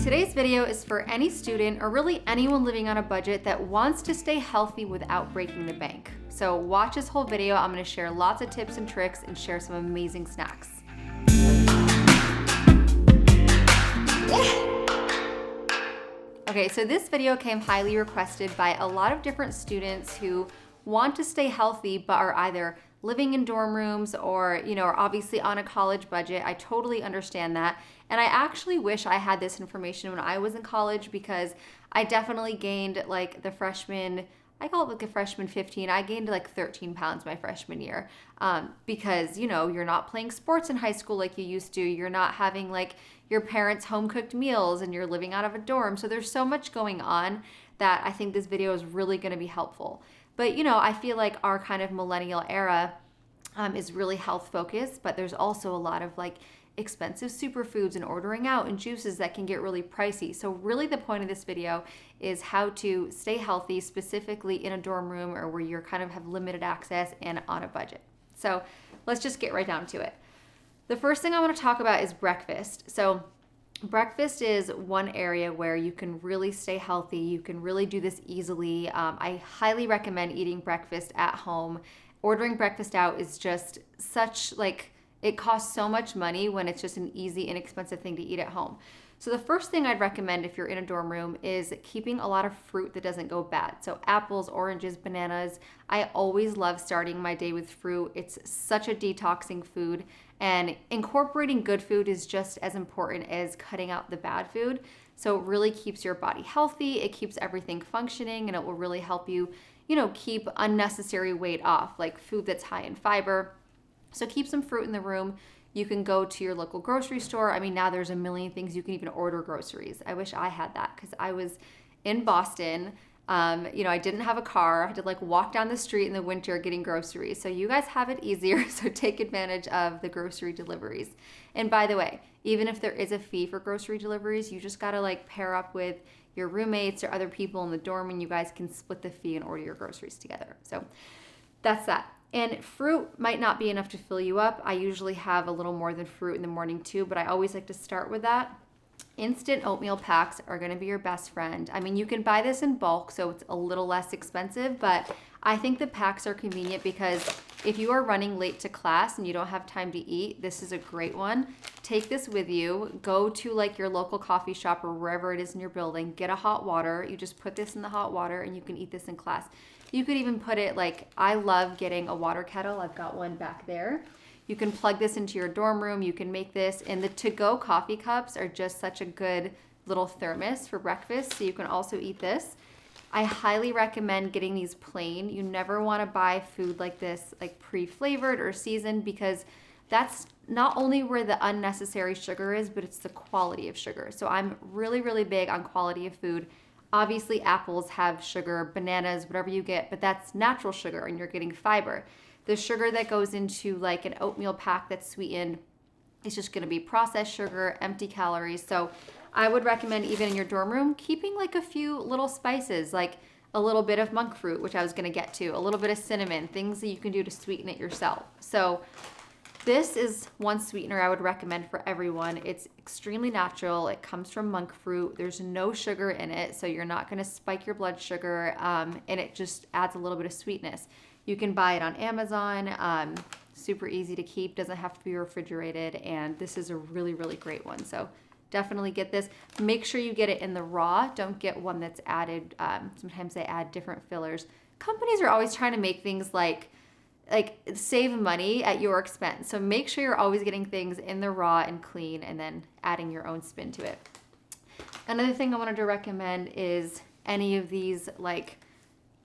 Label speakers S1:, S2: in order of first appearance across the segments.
S1: Today's video is for any student or really anyone living on a budget that wants to stay healthy without breaking the bank. So watch this whole video. I'm going to share lots of tips and tricks and share some amazing snacks. Okay, so this video came highly requested by a lot of different students who want to stay healthy but are either living in dorm rooms or, are obviously on a college budget. I totally understand that. And I actually wish I had this information when I was in college, because I definitely gained like the freshman, I call it like a freshman 15. I gained like 13 pounds my freshman year because, you're not playing sports in high school like you used to. You're not having like your parents' home cooked meals and you're living out of a dorm. So there's so much going on that I think this video is really going to be helpful. But, I feel like our kind of millennial era is really health focused, but there's also a lot of like expensive superfoods and ordering out and juices that can get really pricey. So really the point of this video is how to stay healthy, specifically in a dorm room or where you kind of have limited access and on a budget. So let's just get right down to it. The first thing I want to talk about is breakfast. So breakfast is one area where you can really stay healthy. You can really do this easily. I highly recommend eating breakfast at home. Ordering breakfast out is just such it costs so much money when it's just an easy, inexpensive thing to eat at home. So the first thing I'd recommend if you're in a dorm room is keeping a lot of fruit that doesn't go bad. So apples, oranges, bananas. I always love starting my day with fruit. It's such a detoxing food, and incorporating good food is just as important as cutting out the bad food. So it really keeps your body healthy. It keeps everything functioning, and it will really help you, keep unnecessary weight off, like food that's high in fiber. So keep some fruit in the room. You can go to your local grocery store. I mean, now there's a million things you can even order groceries. I wish I had that because I was in Boston. I didn't have a car. I had to walk down the street in the winter getting groceries. So you guys have it easier. So take advantage of the grocery deliveries. And by the way, even if there is a fee for grocery deliveries, you just gotta pair up with your roommates or other people in the dorm, and you guys can split the fee and order your groceries together. So that's that. And fruit might not be enough to fill you up. I usually have a little more than fruit in the morning too, but I always like to start with that. Instant oatmeal packs are gonna be your best friend. I mean, you can buy this in bulk, so it's a little less expensive, but I think the packs are convenient because if you are running late to class and you don't have time to eat, this is a great one. Take this with you, go to your local coffee shop or wherever it is in your building, get a hot water. You just put this in the hot water and you can eat this in class. You could even put it I love getting a water kettle. I've got one back there. You can plug this into your dorm room. You can make this, and the to-go coffee cups are just such a good little thermos for breakfast. So you can also eat this. I highly recommend getting these plain. You never want to buy food like this, pre-flavored or seasoned, because that's not only where the unnecessary sugar is, but it's the quality of sugar. So I'm really, really big on quality of food. Obviously, apples have sugar, bananas, whatever you get, but that's natural sugar and you're getting fiber. The sugar that goes into an oatmeal pack that's sweetened is just gonna be processed sugar, empty calories. So I would recommend, even in your dorm room, keeping a few little spices, like a little bit of monk fruit, which I was gonna get to, a little bit of cinnamon, things that you can do to sweeten it yourself. So this is one sweetener I would recommend for everyone. It's extremely natural. It comes from monk fruit. There's no sugar in it, so you're not gonna spike your blood sugar, and it just adds a little bit of sweetness. You can buy it on Amazon. Super easy to keep, doesn't have to be refrigerated, and this is a really, really great one. So definitely get this. Make sure you get it in the raw. Don't get one that's added. Sometimes they add different fillers. Companies are always trying to make things save money at your expense. So make sure you're always getting things in the raw and clean and then adding your own spin to it. Another thing I wanted to recommend is any of these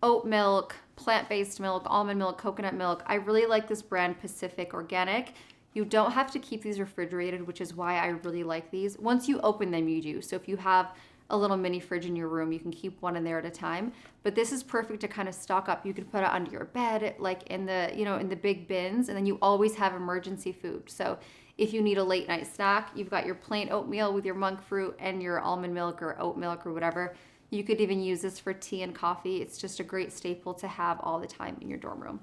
S1: oat milk, plant-based milk, almond milk, coconut milk. I really like this brand, Pacific Organic. You don't have to keep these refrigerated, which is why I really like these. Once you open them, you do. So if you have a little mini fridge in your room, you can keep one in there at a time. But this is perfect to kind of stock up. You could put it under your bed, in the, in the big bins, and then you always have emergency food. So if you need a late night snack, you've got your plain oatmeal with your monk fruit and your almond milk or oat milk or whatever. You could even use this for tea and coffee. It's just a great staple to have all the time in your dorm room.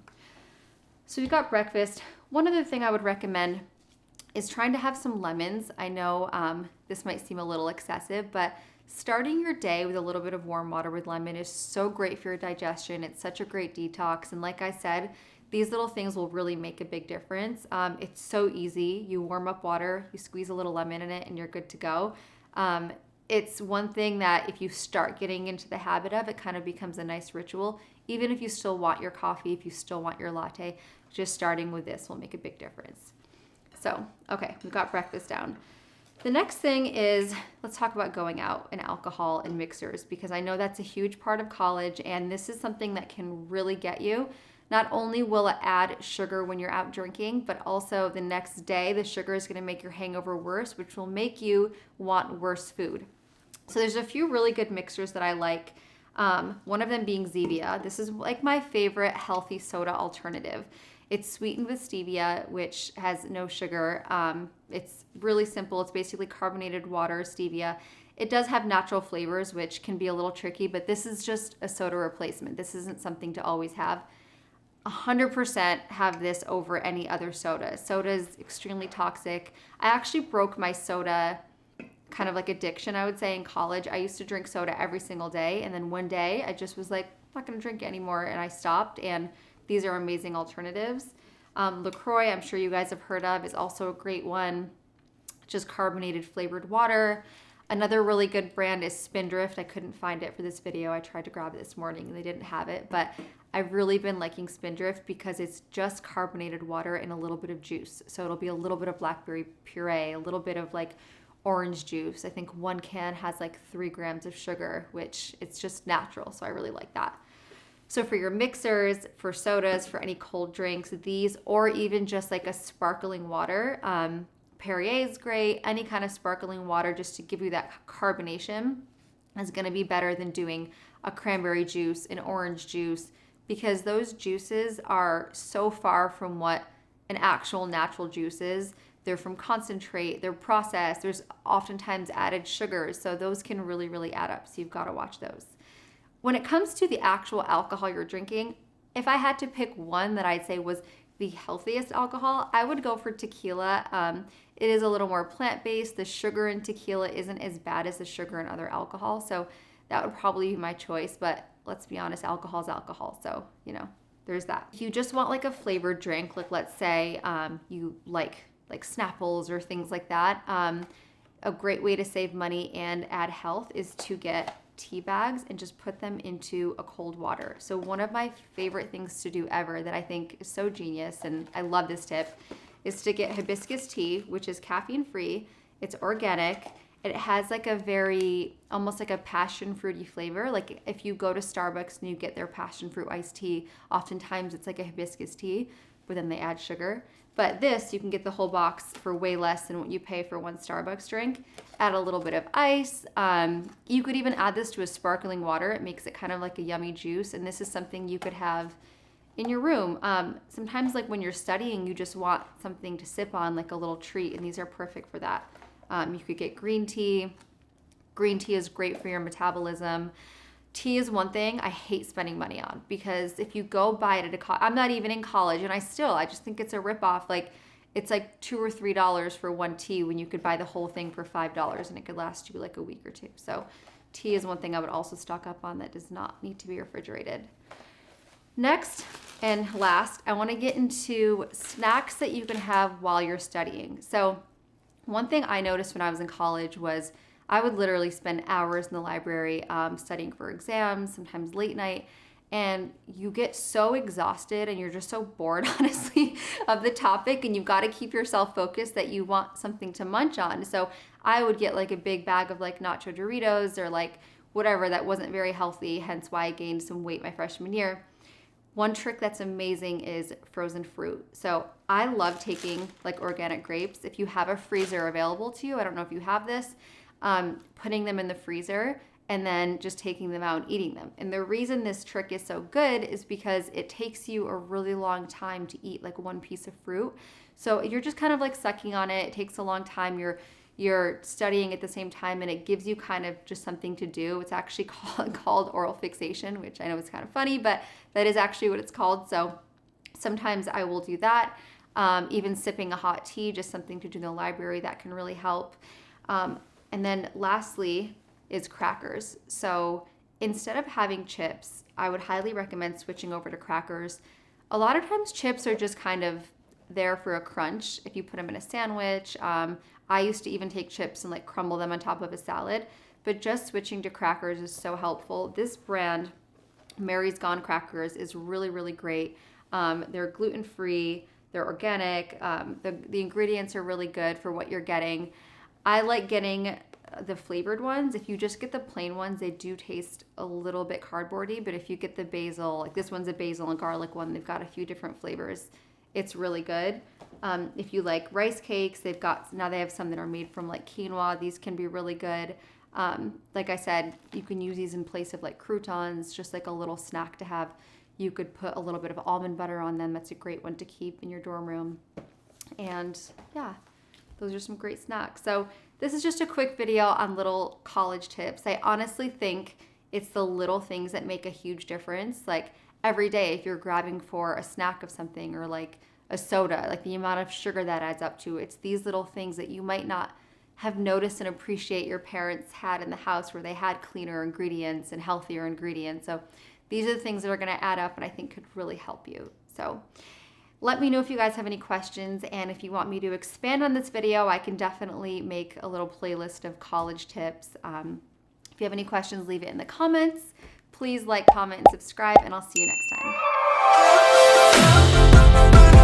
S1: So you've got breakfast. One other thing I would recommend is trying to have some lemons. I know this might seem a little excessive, but starting your day with a little bit of warm water with lemon is so great for your digestion. It's such a great detox. And like I said, these little things will really make a big difference. It's so easy. You warm up water, you squeeze a little lemon in it, and you're good to go. It's one thing that if you start getting into the habit of, it kind of becomes a nice ritual. Even if you still want your coffee, if you still want your latte, just starting with this will make a big difference. So, okay, we've got breakfast down. The next thing is, let's talk about going out and alcohol and mixers, because I know that's a huge part of college, and this is something that can really get you. Not only will it add sugar when you're out drinking, but also the next day, the sugar is going to make your hangover worse, which will make you want worse food. So there's a few really good mixers that I like. One of them being Zevia. This is like my favorite healthy soda alternative. It's sweetened with stevia, which has no sugar. It's really simple. It's basically carbonated water, stevia. It does have natural flavors, which can be a little tricky, but this is just a soda replacement. This isn't something to always have. 100% have this over any other soda. Soda is extremely toxic. I actually broke my soda kind of like addiction, I would say, in college. I used to drink soda every single day, and then one day I just was like, I'm not gonna drink it anymore, and I stopped, and these are amazing alternatives. LaCroix, I'm sure you guys have heard of, is also a great one. Just carbonated flavored water. Another really good brand is Spindrift. I couldn't find it for this video. I tried to grab it this morning and they didn't have it, but I've really been liking Spindrift because it's just carbonated water and a little bit of juice. So it'll be a little bit of blackberry puree, a little bit of like orange juice. I think one can has like 3 grams of sugar, which it's just natural. So I really like that. So for your mixers, for sodas, for any cold drinks, these, or even just like a sparkling water, Perrier is great. Any kind of sparkling water just to give you that carbonation is going to be better than doing a cranberry juice, an orange juice, because those juices are so far from what an actual natural juice is. They're from concentrate, they're processed, there's oftentimes added sugars, so those can really, really add up, so you've got to watch those. When it comes to the actual alcohol you're drinking, if I had to pick one that I'd say was the healthiest alcohol, I would go for tequila. It is a little more plant-based. The sugar in tequila isn't as bad as the sugar in other alcohol, so that would probably be my choice, but let's be honest, alcohol is alcohol, so, you know, there's that. If you just want like a flavored drink, like let's say you like Snapples or things like that, a great way to save money and add health is to get tea bags and just put them into a cold water. So one of my favorite things to do ever that I think is so genius, and I love this tip, is to get hibiscus tea, which is caffeine free. It's organic. It has like a very, almost like a passion fruity flavor. Like if you go to Starbucks and you get their passion fruit iced tea, oftentimes it's like a hibiscus tea, but then they add sugar. But this, you can get the whole box for way less than what you pay for one Starbucks drink. Add a little bit of ice. You could even add this to a sparkling water. It makes it kind of like a yummy juice. And this is something you could have in your room. Sometimes like when you're studying, you just want something to sip on, like a little treat. And these are perfect for that. You could get green tea. Green tea is great for your metabolism. Tea is one thing I hate spending money on, because if you go buy it at I'm not even in college, and I just think it's a ripoff. Like it's like $2 or $3 for one tea when you could buy the whole thing for $5 and it could last you like a week or two. So tea is one thing I would also stock up on that does not need to be refrigerated. Next and last, I want to get into snacks that you can have while you're studying. So one thing I noticed when I was in college was I would literally spend hours in the library studying for exams, sometimes late night, and you get so exhausted and you're just so bored, honestly, of the topic, and you've got to keep yourself focused that you want something to munch on. So I would get like a big bag of like nacho Doritos or like whatever that wasn't very healthy, hence why I gained some weight my freshman year. One trick that's amazing is frozen fruit. So I love taking like organic grapes. If you have a freezer available to you, I don't know if you have this, putting them in the freezer and then just taking them out and eating them. And the reason this trick is so good is because it takes you a really long time to eat like one piece of fruit. So you're just kind of like sucking on it. It takes a long time. You're studying at the same time, and it gives you kind of just something to do. It's actually called oral fixation, which I know is kind of funny, but that is actually what it's called. So sometimes I will do that. even sipping a hot tea, just something to do in the library that can really help. And then lastly is crackers. So instead of having chips, I would highly recommend switching over to crackers. A lot of times chips are just kind of there for a crunch if you put them in a sandwich. I used to even take chips and like crumble them on top of a salad, but just switching to crackers is so helpful. This brand, Mary's Gone Crackers, is really, really great. They're gluten-free, they're organic, the ingredients are really good for what you're getting. I like getting the flavored ones. If you just get the plain ones, they do taste a little bit cardboardy, but if you get the basil, like this one's a basil and garlic one, they've got a few different flavors. It's really good. If you like rice cakes, now they have some that are made from like quinoa. These can be really good. Like I said, you can use these in place of like croutons, just like a little snack to have. You could put a little bit of almond butter on them. That's a great one to keep in your dorm room. And yeah, those are some great snacks. So this is just a quick video on little college tips. I honestly think it's the little things that make a huge difference. Like every day, if you're grabbing for a snack of something or like a soda, like the amount of sugar that adds up to, it's these little things that you might not have noticed and appreciate your parents had in the house where they had cleaner ingredients and healthier ingredients. So these are the things that are going to add up and I think could really help you. So let me know if you guys have any questions, and if you want me to expand on this video, I can definitely make a little playlist of college tips. If you have any questions, leave it in the comments. Please like, comment, and subscribe, and I'll see you next time.